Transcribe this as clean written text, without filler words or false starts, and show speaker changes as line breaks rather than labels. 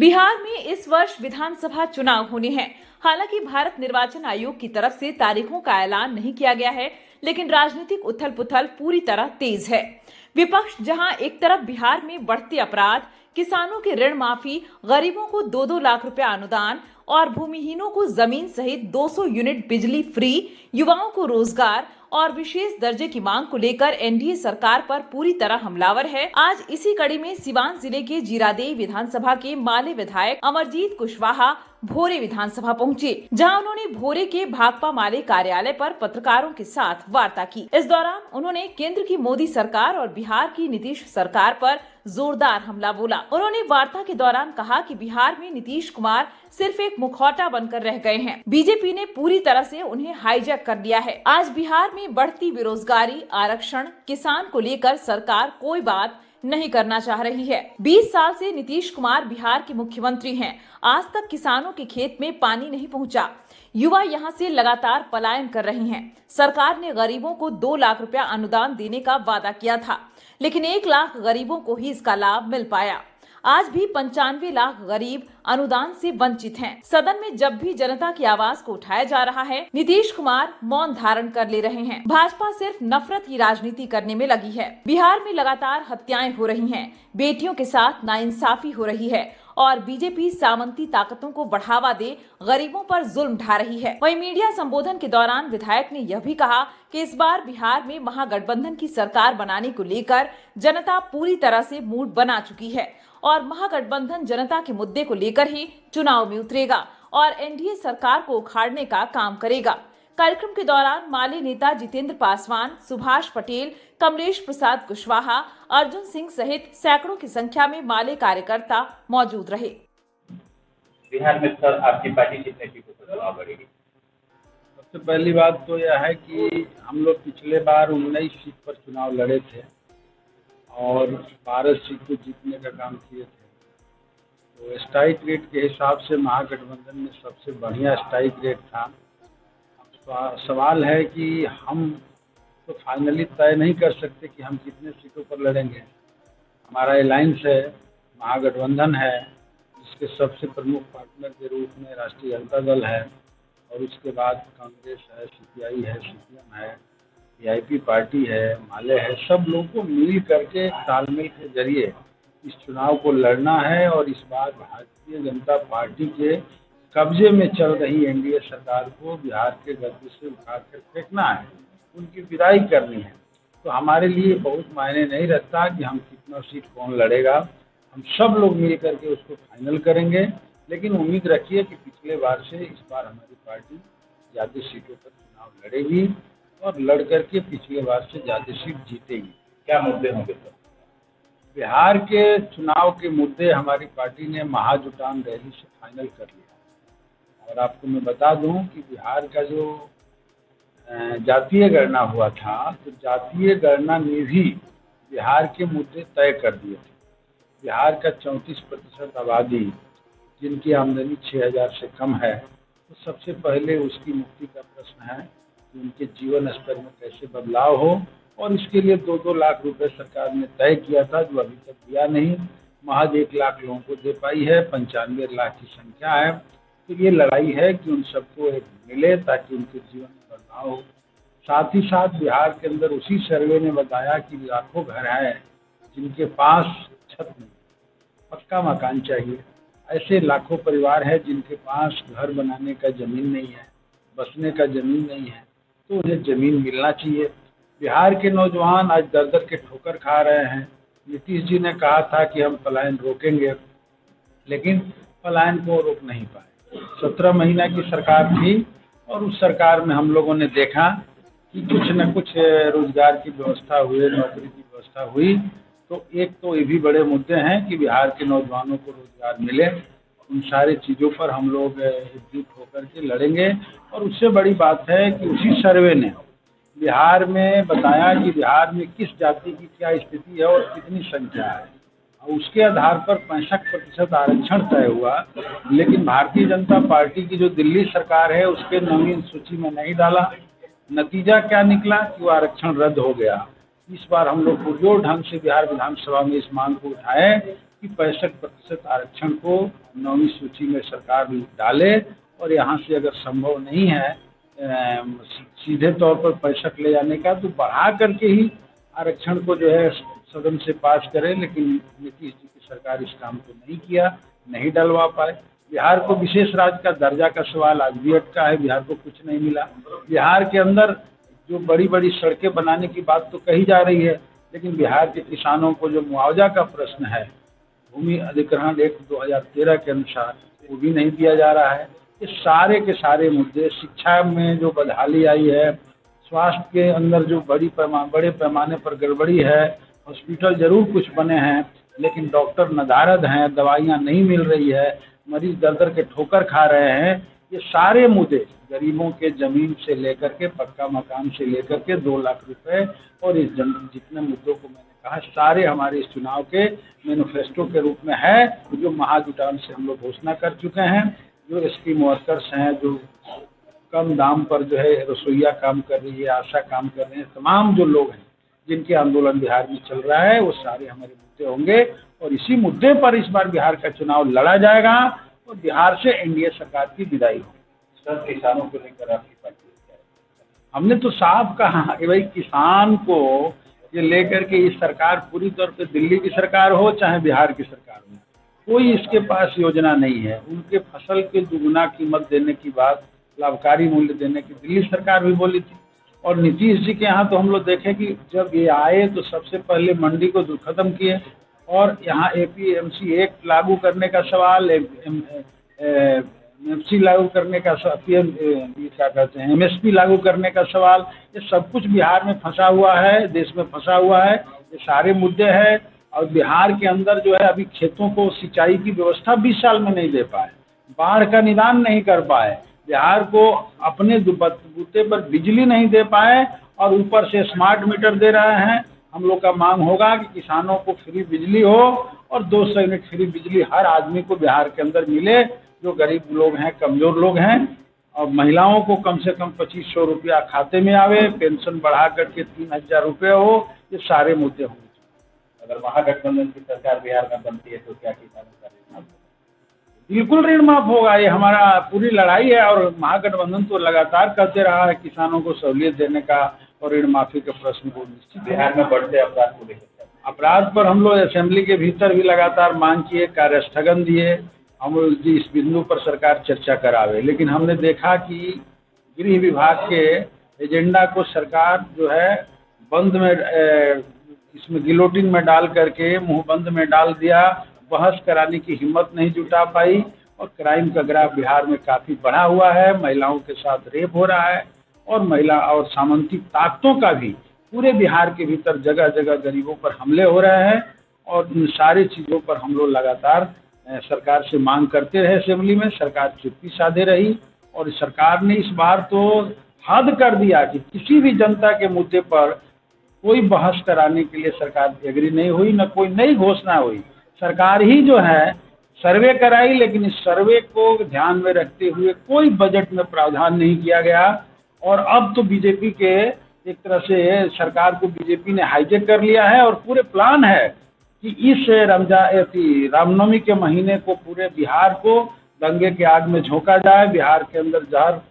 बिहार में इस वर्ष विधानसभा चुनाव होने हैं। हालांकि भारत निर्वाचन आयोग की तरफ से तारीखों का ऐलान नहीं किया गया है, लेकिन राजनीतिक उथल-पुथल पूरी तरह तेज है। विपक्ष जहां एक तरफ बिहार में बढ़ते अपराध, किसानों के ऋण माफी, गरीबों को 2-2 लाख रुपया अनुदान और भूमिहीनों को जमीन सहित 200 यूनिट बिजली फ्री, युवाओं को रोजगार और विशेष दर्जे की मांग को लेकर एनडीए सरकार पर पूरी तरह हमलावर है। आज इसी कड़ी में सिवान जिले के जीरादेई विधानसभा के माले विधायक अमरजीत कुशवाहा भोरे विधानसभा पहुंचे, जहां उन्होंने भोरे के भाकपा माले कार्यालय पर पत्रकारों के साथ वार्ता की। इस दौरान उन्होंने केंद्र की मोदी सरकार और बिहार की नीतीश सरकार पर जोरदार हमला बोला। उन्होंने वार्ता के दौरान कहा कि बिहार में नीतीश कुमार सिर्फ एक मुखौटा बनकर रह गए हैं। बीजेपी ने पूरी तरह से उन्हें हाईजैक कर लिया है। आज बिहार में बढ़ती बेरोजगारी, आरक्षण, किसान को लेकर सरकार कोई बात नहीं करना चाह रही है। 20 साल से नीतीश कुमार बिहार के मुख्यमंत्री हैं। आज तक किसानों के खेत में पानी नहीं पहुंचा। युवा यहां से लगातार पलायन कर रहे हैं। सरकार ने गरीबों को 2 लाख रुपया अनुदान देने का वादा किया था, लेकिन 1 लाख गरीबों को ही इसका लाभ मिल पाया। आज भी 95 लाख गरीब अनुदान से वंचित हैं। सदन में जब भी जनता की आवाज को उठाया जा रहा है, नीतीश कुमार मौन धारण कर ले रहे हैं। भाजपा सिर्फ नफरत की राजनीति करने में लगी है। बिहार में लगातार हत्याएं हो रही हैं, बेटियों के साथ नाइंसाफी हो रही है और बीजेपी सामंती ताकतों को बढ़ावा दे गरीबों पर जुल्म ढा रही है। वहीं मीडिया संबोधन के दौरान विधायक ने यह भी कहा कि इस बार बिहार में महागठबंधन की सरकार बनाने को लेकर जनता पूरी तरह से मूड बना चुकी है और महागठबंधन जनता के मुद्दे को लेकर ही चुनाव में उतरेगा और एनडीए सरकार को उखाड़ने का काम करेगा। कार्यक्रम के दौरान माले नेता जितेंद्र पासवान, सुभाष पटेल, कमलेश प्रसाद कुशवाहा, अर्जुन सिंह सहित सैकड़ों की संख्या में माले कार्यकर्ता मौजूद रहे।
बिहार में सर आपकी पार्टी कितने सीटों पर चुनाव लड़ेगी?
सबसे पहली बात तो यह है कि हम लोग पिछले बार 19 सीट पर चुनाव लड़े थे और 12 सीट को जीतने का काम किए थे। तो स्ट्राइक रेट के हिसाब से महागठबंधन में सबसे बढ़िया स्ट्राइक रेट था। सवाल है कि हम तो फाइनली तय नहीं कर सकते कि हम कितने सीटों पर लड़ेंगे। हमारा अलायंस है, महागठबंधन है, जिसके सबसे प्रमुख पार्टनर के रूप में राष्ट्रीय जनता दल है और उसके बाद कांग्रेस है, सीपीआई है, सीपीएम है, वीआईपी पार्टी है, माले है। सब लोगों को मिल करके तालमेल के जरिए इस चुनाव को लड़ना है और इस बार भारतीय जनता पार्टी के कब्जे में चल रही एनडीए सरकार को बिहार के गद्दे से उठा कर फेंकना है, उनकी विदाई करनी है। तो हमारे लिए बहुत मायने नहीं रखता कि हम कितना सीट कौन लड़ेगा, हम सब लोग मिल करके उसको फाइनल करेंगे। लेकिन उम्मीद रखिए कि पिछले बार से इस बार हमारी पार्टी ज़्यादा सीटों पर चुनाव लड़ेगी और लड़ करके पिछले बार से ज़्यादा सीट जीतेगी।
क्या मुद्दे होंगे सर?
बिहार के चुनाव के मुद्दे हमारी पार्टी ने महाजुटान रैली से फाइनल कर लिया और आपको मैं बता दूं कि बिहार का जो जातीय गणना हुआ था, तो जातीय गणना ने भी बिहार के मुद्दे तय कर दिए थे। बिहार का 34% आबादी जिनकी आमदनी 6,000 से कम है, तो सबसे पहले उसकी मुक्ति का प्रश्न है कि उनके जीवन स्तर में कैसे बदलाव हो और इसके लिए 2-2 लाख रुपए सरकार ने तय किया था, जो अभी तक दिया नहीं। महज 1 लाख लोगों को दे पाई है, 95 लाख की संख्या है। तो ये लड़ाई है कि उन सबको एक मिले ताकि उनके जीवन में बदलाव हो। साथ ही साथ बिहार के अंदर उसी सर्वे ने बताया कि लाखों घर हैं जिनके पास छत नहीं, पक्का मकान चाहिए। ऐसे लाखों परिवार हैं जिनके पास घर बनाने का ज़मीन नहीं है, बसने का ज़मीन नहीं है, तो उन्हें ज़मीन मिलना चाहिए। बिहार के नौजवान आज दर-दर के ठोकर खा रहे हैं। नीतीश जी ने कहा था कि हम पलायन रोकेंगे, लेकिन पलायन को रोक नहीं पाए। 17 महीना की सरकार थी और उस सरकार में हम लोगों ने देखा कि कुछ न कुछ रोजगार की व्यवस्था हुई, नौकरी की व्यवस्था हुई। तो एक तो ये भी बड़े मुद्दे हैं कि बिहार के नौजवानों को रोजगार मिले। उन सारी चीज़ों पर हम लोग एकजुट होकर के लड़ेंगे। और उससे बड़ी बात है कि उसी सर्वे ने बिहार में बताया कि बिहार में किस जाति की क्या स्थिति है और कितनी संख्या है, और उसके आधार पर 65% आरक्षण तय हुआ। लेकिन भारतीय जनता पार्टी की जो दिल्ली सरकार है उसके नवीन सूची में नहीं डाला। नतीजा क्या निकला कि वो आरक्षण रद्द हो गया। इस बार हम लोग पुरजोर ढंग से बिहार विधानसभा में इस मांग को उठाए कि 65% आरक्षण को 9वीं सूची में सरकार डाले, और यहाँ से अगर संभव नहीं है सीधे तौर पर 65 ले जाने का, तो बढ़ा करके ही आरक्षण को जो है सदन से पास करें। लेकिन नीतीश जी की सरकार इस काम को नहीं किया, नहीं डलवा पाए। बिहार को विशेष राज्य का दर्जा का सवाल आज भी अटका है, बिहार को कुछ नहीं मिला। बिहार के अंदर जो बड़ी बड़ी सड़कें बनाने की बात तो कही जा रही है, लेकिन बिहार के किसानों को जो मुआवजा का प्रश्न है, भूमि अधिग्रहण एक्ट 2013 के अनुसार, वो भी नहीं दिया जा रहा है। ये सारे के सारे मुद्दे, शिक्षा में जो बदहाली आई है, स्वास्थ्य के अंदर जो बड़े पैमाने पर गड़बड़ी है, हॉस्पिटल जरूर कुछ बने हैं लेकिन डॉक्टर नदारद हैं, दवाइयाँ नहीं मिल रही है, मरीज दर दर के ठोकर खा रहे हैं। ये सारे मुद्दे, गरीबों के जमीन से लेकर के पक्का मकान से लेकर के 2 लाख रुपए और इस जितने मुद्दों को मैंने कहा, सारे हमारे इस चुनाव के मैनिफेस्टो के रूप में है, जो महाजुटान से हम लोग घोषणा कर चुके हैं। जो स्कीम वर्कर्स हैं, जो कम दाम पर जो है रसोईया काम कर रही है, आशा काम कर रहे हैं, तमाम जो लोग हैं जिनके आंदोलन बिहार में चल रहा है, वो सारे हमारे मुद्दे होंगे और इसी मुद्दे पर इस बार बिहार का चुनाव लड़ा जाएगा और बिहार से एनडीए सरकार की विदाई होगी।
सर, किसानों को लेकर आपकी पार्टी क्या है?
हमने तो साफ कहा कि भाई किसान को ये लेकर के ये सरकार पूरी तौर पे दिल्ली की सरकार हो चाहे बिहार की सरकार हो, कोई इसके पास योजना नहीं है। उनके फसल के दुगुना कीमत देने की बात, लाभकारी मूल्य देने की दिल्ली सरकार भी बोली थी। और नीतीश जी के यहाँ तो हम लोग देखें कि जब ये आए तो सबसे पहले मंडी को खत्म किए और यहाँ एपीएमसी एक्ट लागू करने का सवाल, एमएसपी लागू करने का, क्या कहते हैं, एमएसपी लागू करने का सवाल, ये सब कुछ बिहार में फंसा हुआ है, देश में फंसा हुआ है। ये सारे मुद्दे हैं और बिहार के अंदर जो है अभी खेतों को सिंचाई की व्यवस्था 20 साल में नहीं दे पाए, बाढ़ का निदान नहीं कर पाए, बिहार को अपने बूते पर बिजली नहीं दे पाए और ऊपर से स्मार्ट मीटर दे रहे हैं। हम लोग का मांग होगा कि किसानों को फ्री बिजली हो और 200 यूनिट फ्री बिजली हर आदमी को बिहार के अंदर मिले, जो गरीब लोग हैं, कमजोर लोग हैं, और महिलाओं को कम से कम 2500 रुपया खाते में आवे, पेंशन बढ़ा करके 3000 रुपये हो। ये सारे मुद्दे होंगे।
अगर महागठबंधन की सरकार बिहार में बनती है तो क्या किसानों का ऋण माफ होगा?
बिल्कुल ऋण माफ होगा। ये हमारा पूरी लड़ाई है और महागठबंधन तो लगातार करते रहा है किसानों को सहूलियत देने का और ऋण माफी के प्रश्न को निश्चित।
बिहार में बढ़ते अपराध को लेकर
अपराध पर हम लोग असेंबली के भीतर भी लगातार मांग किए, कार्य स्थगन दिए, हम जी इस बिंदु पर सरकार चर्चा करावे। लेकिन हमने देखा कि गृह विभाग के एजेंडा को सरकार जो है बंद में, इसमें गिलोटिन में डाल करके मुंह बंद में डाल दिया, बहस कराने की हिम्मत नहीं जुटा पाई और क्राइम का ग्राफ बिहार में काफ़ी बढ़ा हुआ है। महिलाओं के साथ रेप हो रहा है और महिला और सामंतिक ताकतों का भी पूरे बिहार के भीतर जगह जगह गरीबों पर हमले हो रहे हैं और इन सारी चीज़ों पर हम लोग लगातार सरकार से मांग करते रहे। असेंबली में सरकार चुप्पी साधे रही और सरकार ने इस बार तो हद कर दिया कि किसी भी जनता के मुद्दे पर कोई बहस कराने के लिए सरकार एग्री नहीं हुई, न कोई नई घोषणा हुई। सरकार ही जो है सर्वे कराई, लेकिन इस सर्वे को ध्यान में रखते हुए कोई बजट में प्रावधान नहीं किया गया। और अब तो बीजेपी के एक तरह से सरकार को बीजेपी ने हाईजेक कर लिया है और पूरे प्लान है कि इस रामनवमी के महीने को पूरे बिहार को दंगे के आग में झोंका जाए, बिहार के अंदर जहर